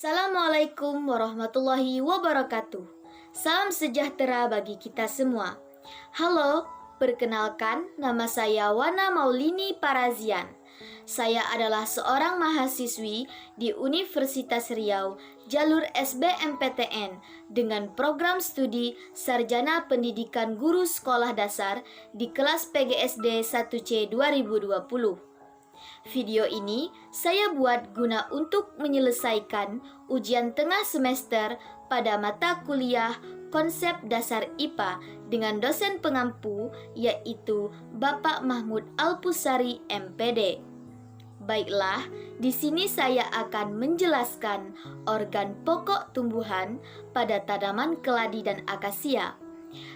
Assalamualaikum warahmatullahi wabarakatuh. Salam sejahtera bagi kita semua. Halo, perkenalkan nama saya Wana Maulini Parazian. Saya adalah seorang mahasiswi di Universitas Riau, jalur SBMPTN dengan program studi Sarjana Pendidikan Guru Sekolah Dasar di kelas PGSD 1C 2020. Video ini saya buat guna untuk menyelesaikan ujian tengah semester pada mata kuliah Konsep Dasar IPA dengan dosen pengampu yaitu Bapak Mahmud Alpusari MPD. Baiklah, di sini saya akan menjelaskan organ pokok tumbuhan pada tanaman keladi dan akasia.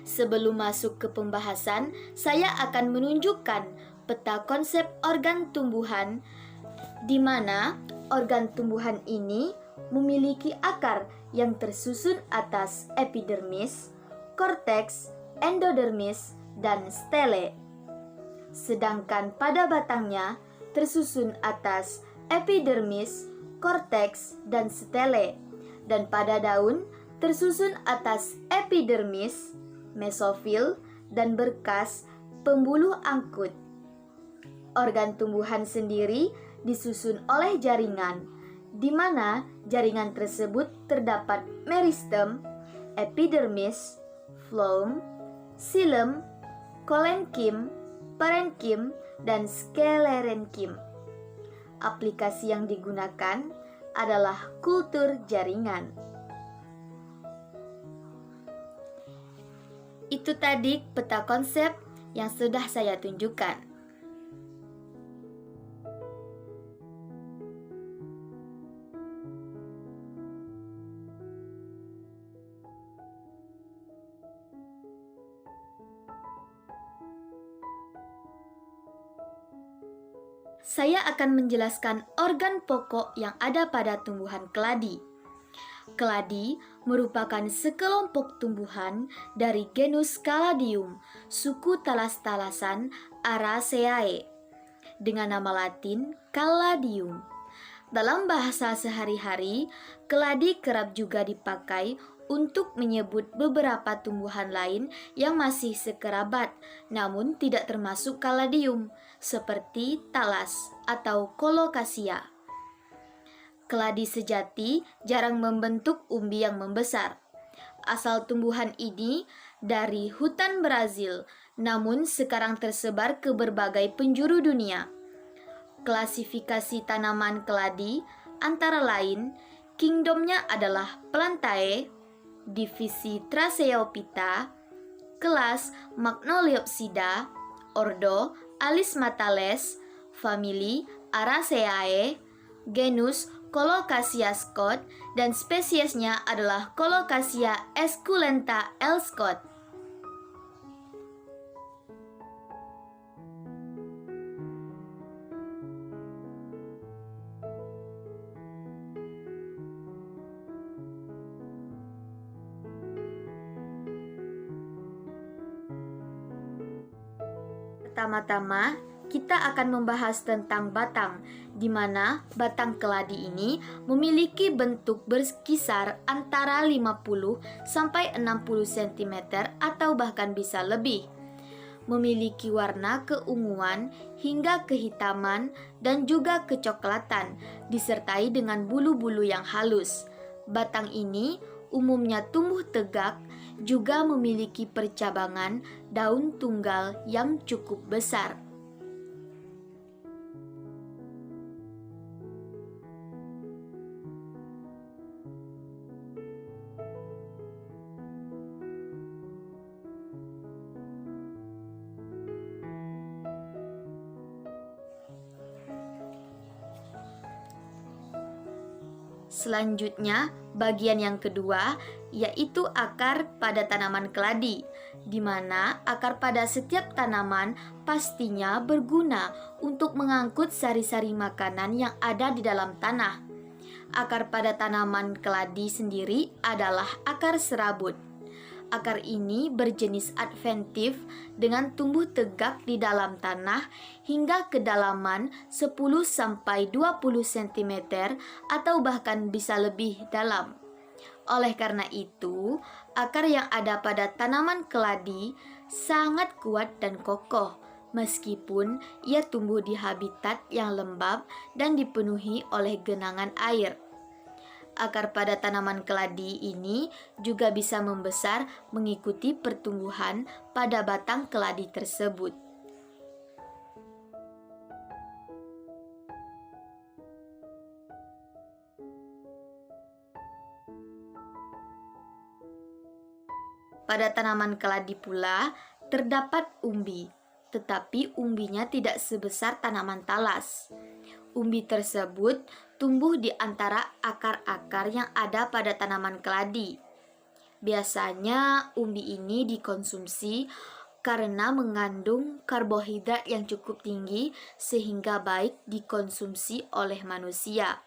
Sebelum masuk ke pembahasan, saya akan menunjukkan peta konsep organ tumbuhan di mana organ tumbuhan ini memiliki akar yang tersusun atas epidermis, korteks, endodermis, dan stele. Sedangkan pada batangnya tersusun atas epidermis, korteks, dan stele. Dan pada daun tersusun atas epidermis, mesofil, dan berkas pembuluh angkut. Organ tumbuhan sendiri disusun oleh jaringan, di mana jaringan tersebut terdapat meristem, epidermis, phloem, xilem, kolenkim, parenkim, dan sklerenkim. Aplikasi yang digunakan adalah kultur jaringan. Itu tadi peta konsep yang sudah saya tunjukkan. Saya akan menjelaskan organ pokok yang ada pada tumbuhan keladi. Keladi merupakan sekelompok tumbuhan dari genus Caladium, suku talas-talasan Araceae, dengan nama latin Caladium. Dalam bahasa sehari-hari, keladi kerap juga dipakai untuk menyebut beberapa tumbuhan lain yang masih sekerabat, namun tidak termasuk Caladium, seperti talas atau Colocasia. Keladi sejati jarang membentuk umbi yang membesar. Asal tumbuhan ini dari hutan Brazil, namun sekarang tersebar ke berbagai penjuru dunia. Klasifikasi tanaman keladi antara lain, kingdomnya adalah Plantae, divisi Tracheophyta, kelas Magnoliopsida, ordo Alismatales, famili Araceae, genus Colocasia Scott, dan spesiesnya adalah Colocasia esculenta L. Scott. Pertama-tama, kita akan membahas tentang batang, di mana batang keladi ini memiliki bentuk berkisar antara 50 sampai 60 cm atau bahkan bisa lebih. Memiliki warna keunguan hingga kehitaman dan juga kecoklatan, disertai dengan bulu-bulu yang halus. Batang ini umumnya tumbuh tegak, juga memiliki percabangan daun tunggal yang cukup besar. Selanjutnya, bagian yang kedua yaitu akar pada tanaman keladi, di mana akar pada setiap tanaman pastinya berguna untuk mengangkut sari-sari makanan yang ada di dalam tanah. Akar pada tanaman keladi sendiri adalah akar serabut. Akar ini berjenis adventif dengan tumbuh tegak di dalam tanah hingga kedalaman 10-20 cm atau bahkan bisa lebih dalam. Oleh karena itu, akar yang ada pada tanaman keladi sangat kuat dan kokoh, meskipun ia tumbuh di habitat yang lembab dan dipenuhi oleh genangan air. Akar pada tanaman keladi ini juga bisa membesar mengikuti pertumbuhan pada batang keladi tersebut. Pada tanaman keladi pula terdapat umbi, tetapi umbinya tidak sebesar tanaman talas. Umbi tersebut tumbuh di antara akar-akar yang ada pada tanaman keladi. Biasanya umbi ini dikonsumsi karena mengandung karbohidrat yang cukup tinggi sehingga baik dikonsumsi oleh manusia.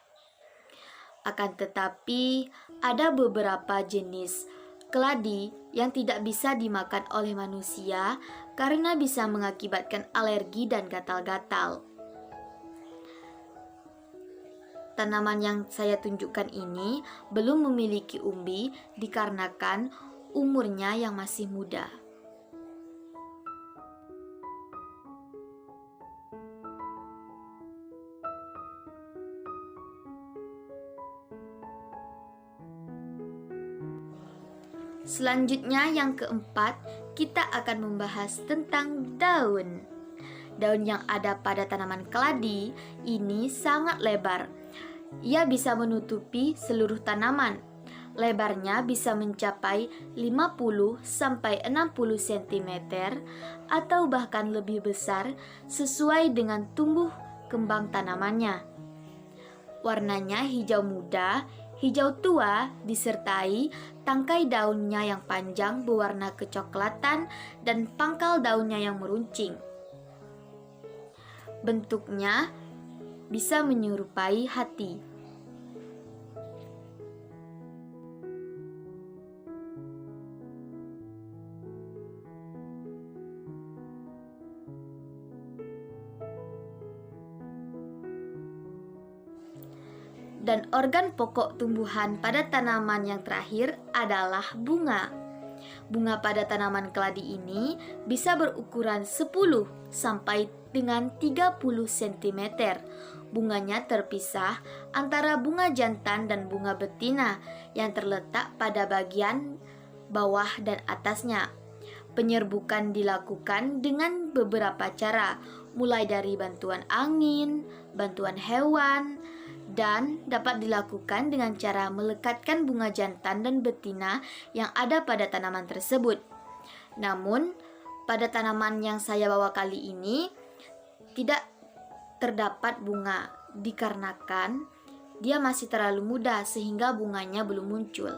Akan tetapi, ada beberapa jenis keladi yang tidak bisa dimakan oleh manusia karena bisa mengakibatkan alergi dan gatal-gatal. Tanaman yang saya tunjukkan ini belum memiliki umbi dikarenakan umurnya yang masih muda. Selanjutnya yang keempat, kita akan membahas tentang daun. Daun yang ada pada tanaman keladi ini sangat lebar. Ia bisa menutupi seluruh tanaman. Lebarnya bisa mencapai 50-60 cm atau bahkan lebih besar sesuai dengan tumbuh kembang tanamannya. Warnanya hijau muda, hijau tua disertai tangkai daunnya yang panjang berwarna kecoklatan dan pangkal daunnya yang meruncing. Bentuknya bisa menyerupai hati. Dan organ pokok tumbuhan pada tanaman yang terakhir adalah bunga. Bunga pada tanaman keladi ini bisa berukuran 10 sampai dengan 30 cm. Bunganya terpisah antara bunga jantan dan bunga betina yang terletak pada bagian bawah dan atasnya. Penyerbukan dilakukan dengan beberapa cara, mulai dari bantuan angin, bantuan hewan, dan dapat dilakukan dengan cara melekatkan bunga jantan dan betina yang ada pada tanaman tersebut. Namun, pada tanaman yang saya bawa kali ini tidak terdapat bunga dikarenakan dia masih terlalu muda sehingga bunganya belum muncul.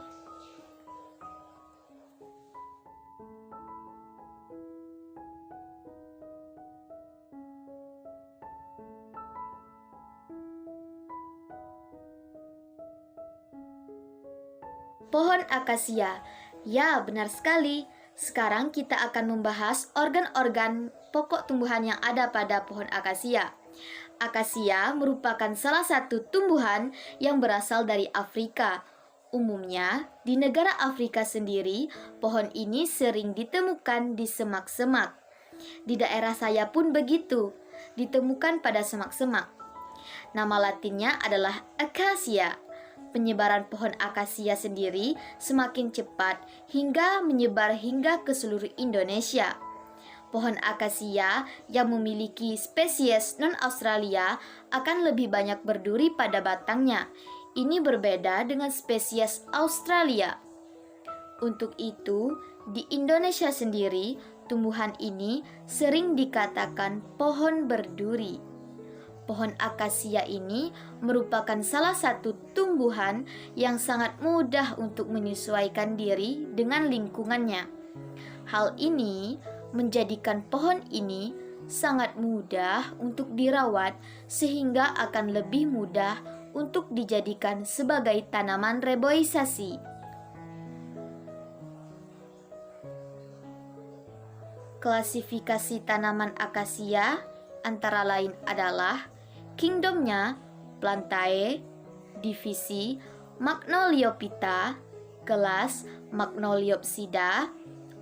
Pohon akasia. Ya, benar sekali. Sekarang kita akan membahas organ-organ pokok tumbuhan yang ada pada pohon akasia. Akasia merupakan salah satu tumbuhan yang berasal dari Afrika. Umumnya, di negara Afrika sendiri, pohon ini sering ditemukan di semak-semak. Di daerah saya pun begitu, ditemukan pada semak-semak. Nama latinnya adalah Acacia. Penyebaran pohon akasia sendiri semakin cepat hingga menyebar hingga ke seluruh Indonesia. Pohon akasia yang memiliki spesies non-Australia akan lebih banyak berduri pada batangnya. Ini berbeda dengan spesies Australia. Untuk itu, di Indonesia sendiri, tumbuhan ini sering dikatakan pohon berduri. Pohon akasia ini merupakan salah satu tumbuhan yang sangat mudah untuk menyesuaikan diri dengan lingkungannya. Hal ini menjadikan pohon ini sangat mudah untuk dirawat sehingga akan lebih mudah untuk dijadikan sebagai tanaman reboisasi. Klasifikasi tanaman akasia antara lain adalah kingdomnya Plantae, divisi Magnoliophyta, kelas Magnoliopsida,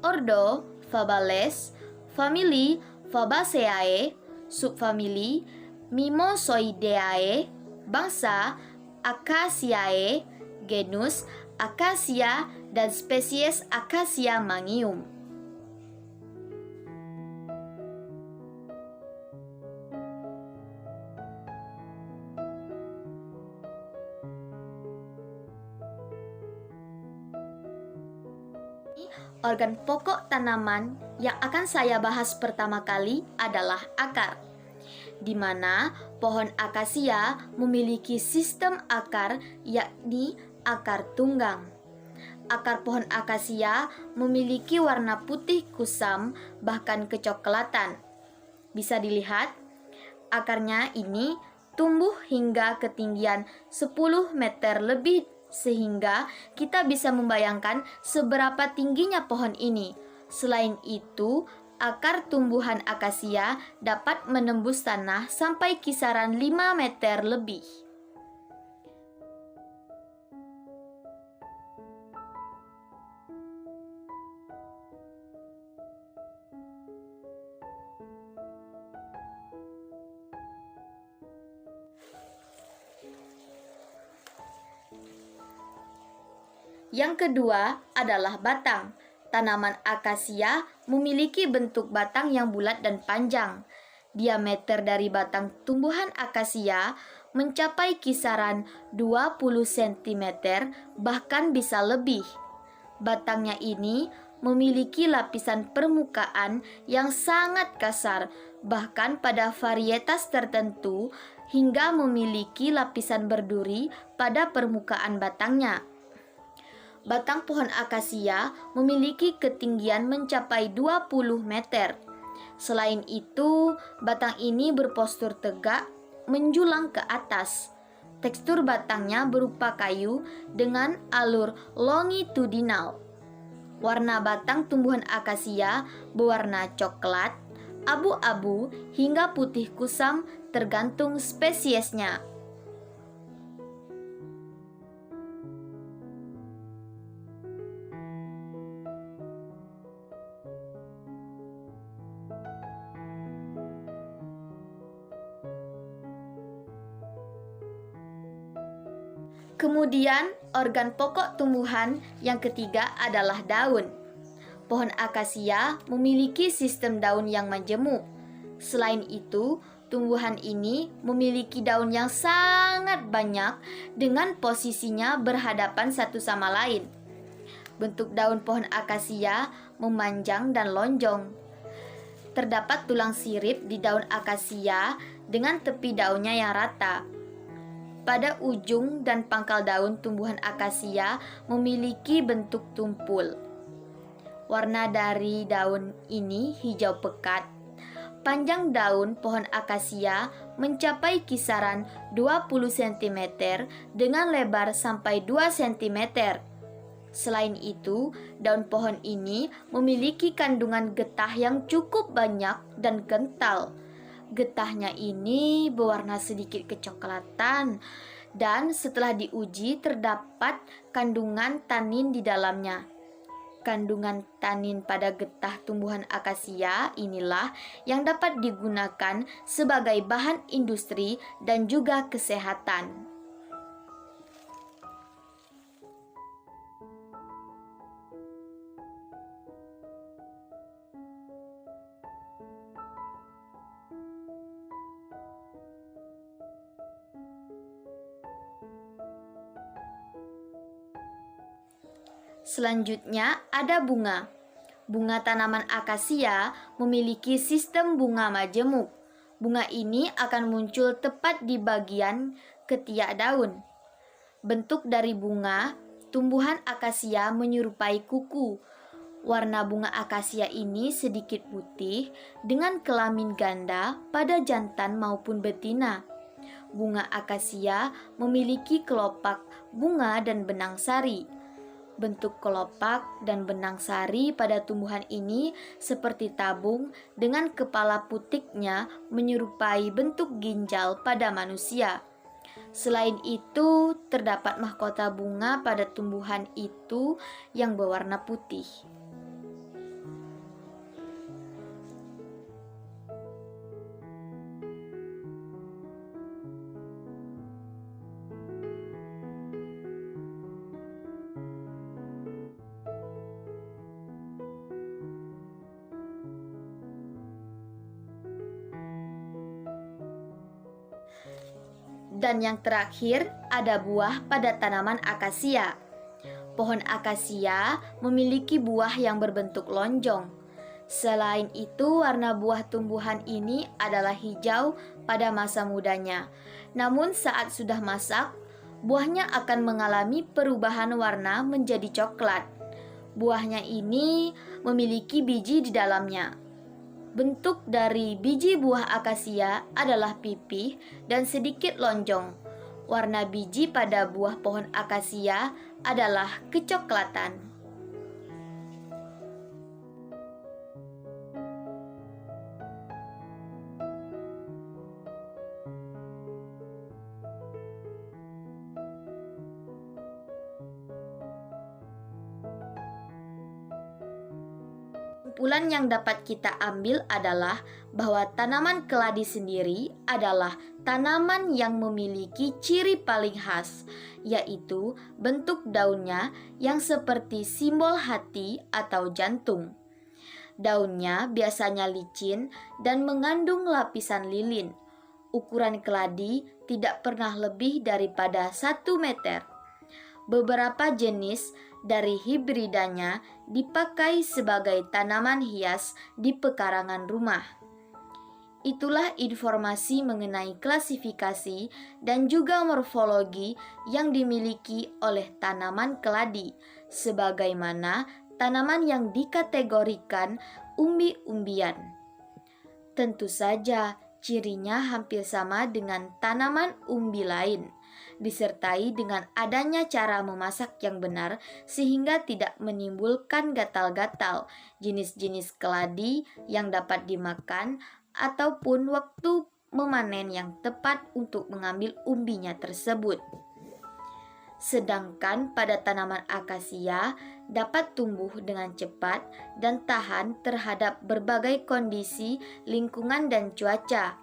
ordo Fabales, famili Fabaceae, subfamili Mimosoideae, bangsa Acaciae, genus Acacia, dan spesies Acacia mangium. Organ pokok tanaman yang akan saya bahas pertama kali adalah akar, di mana pohon akasia memiliki sistem akar, yakni akar tunggang. Akar pohon akasia memiliki warna putih kusam, bahkan kecoklatan. Bisa dilihat, akarnya ini tumbuh hingga ketinggian 10 meter lebih, sehingga kita bisa membayangkan seberapa tingginya pohon ini. Selain itu, akar tumbuhan akasia dapat menembus tanah sampai kisaran 5 meter lebih. Yang kedua adalah batang. Tanaman akasia memiliki bentuk batang yang bulat dan panjang. Diameter dari batang tumbuhan akasia mencapai kisaran 20 cm, bahkan bisa lebih. Batangnya ini memiliki lapisan permukaan yang sangat kasar, bahkan pada varietas tertentu hingga memiliki lapisan berduri pada permukaan batangnya. Batang pohon akasia memiliki ketinggian mencapai 20 meter. Selain itu, batang ini berpostur tegak menjulang ke atas. Tekstur batangnya berupa kayu dengan alur longitudinal. Warna batang tumbuhan akasia berwarna coklat, abu-abu, hingga putih kusam tergantung spesiesnya. Kemudian, organ pokok tumbuhan yang ketiga adalah daun. Pohon akasia memiliki sistem daun yang majemuk. Selain itu, tumbuhan ini memiliki daun yang sangat banyak dengan posisinya berhadapan satu sama lain. Bentuk daun pohon akasia memanjang dan lonjong. Terdapat tulang sirip di daun akasia dengan tepi daunnya yang rata. Pada ujung dan pangkal daun tumbuhan akasia memiliki bentuk tumpul. Warna dari daun ini hijau pekat. Panjang daun pohon akasia mencapai kisaran 20 cm dengan lebar sampai 2 cm. Selain itu, daun pohon ini memiliki kandungan getah yang cukup banyak dan kental. Getahnya ini berwarna sedikit kecoklatan dan setelah diuji terdapat kandungan tanin di dalamnya. Kandungan tanin pada getah tumbuhan akasia inilah yang dapat digunakan sebagai bahan industri dan juga kesehatan. Selanjutnya ada bunga. Bunga tanaman akasia memiliki sistem bunga majemuk. Bunga ini akan muncul tepat di bagian ketiak daun. Bentuk dari bunga tumbuhan akasia menyerupai kuku. Warna bunga akasia ini sedikit putih dengan kelamin ganda pada jantan maupun betina. Bunga akasia memiliki kelopak bunga dan benang sari. Bentuk kelopak dan benang sari pada tumbuhan ini seperti tabung dengan kepala putiknya menyerupai bentuk ginjal pada manusia. Selain itu, terdapat mahkota bunga pada tumbuhan itu yang berwarna putih. Dan yang terakhir, ada buah pada tanaman akasia. Pohon akasia memiliki buah yang berbentuk lonjong. Selain itu, warna buah tumbuhan ini adalah hijau pada masa mudanya. Namun saat sudah masak, buahnya akan mengalami perubahan warna menjadi coklat. Buahnya ini memiliki biji di dalamnya. Bentuk dari biji buah akasia adalah pipih dan sedikit lonjong. Warna biji pada buah pohon akasia adalah kecoklatan. Kesimpulan yang dapat kita ambil adalah bahwa tanaman keladi sendiri adalah tanaman yang memiliki ciri paling khas, yaitu bentuk daunnya yang seperti simbol hati atau jantung. Daunnya biasanya licin dan mengandung lapisan lilin. Ukuran keladi tidak pernah lebih daripada 1 meter. Beberapa jenis dari hibridanya dipakai sebagai tanaman hias di pekarangan rumah. Itulah informasi mengenai klasifikasi dan juga morfologi yang dimiliki oleh tanaman keladi, sebagaimana tanaman yang dikategorikan umbi-umbian. Tentu saja, cirinya hampir sama dengan tanaman umbi lain, disertai dengan adanya cara memasak yang benar sehingga tidak menimbulkan gatal-gatal, jenis-jenis keladi yang dapat dimakan, ataupun waktu memanen yang tepat untuk mengambil umbinya tersebut. Sedangkan pada tanaman akasia dapat tumbuh dengan cepat dan tahan terhadap berbagai kondisi lingkungan dan cuaca.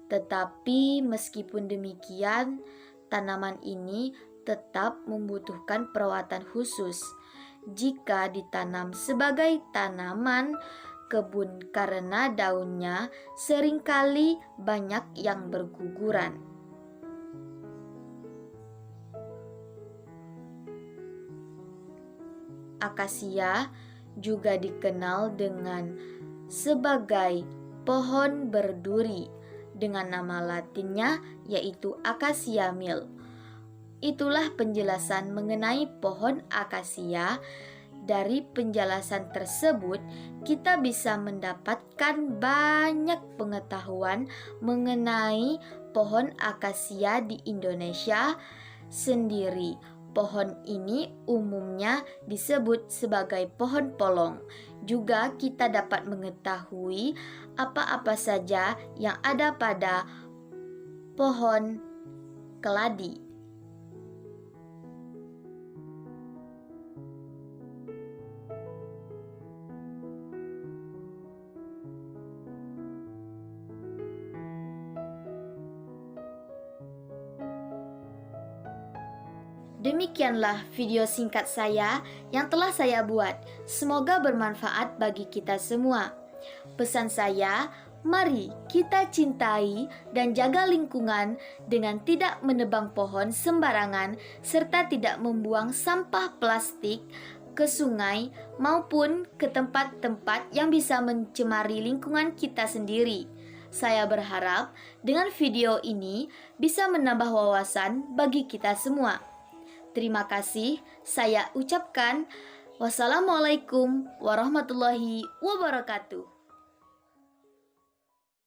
Tetapi meskipun demikian, tanaman ini tetap membutuhkan perawatan khusus jika ditanam sebagai tanaman kebun karena daunnya seringkali banyak yang berguguran. Akasia juga dikenal dengan sebagai pohon berduri dengan nama latinnya yaitu Acacia mill. Itulah penjelasan mengenai pohon akasia. Dari penjelasan tersebut, kita bisa mendapatkan banyak pengetahuan mengenai pohon akasia di Indonesia sendiri. Pohon ini umumnya disebut sebagai pohon polong. Juga kita dapat mengetahui apa-apa saja yang ada pada pohon keladi. Demikianlah video singkat saya yang telah saya buat. Semoga bermanfaat bagi kita semua. Pesan saya, mari kita cintai dan jaga lingkungan dengan tidak menebang pohon sembarangan serta tidak membuang sampah plastik ke sungai maupun ke tempat-tempat yang bisa mencemari lingkungan kita sendiri. Saya berharap dengan video ini bisa menambah wawasan bagi kita semua. Terima kasih, saya ucapkan wassalamualaikum warahmatullahi wabarakatuh.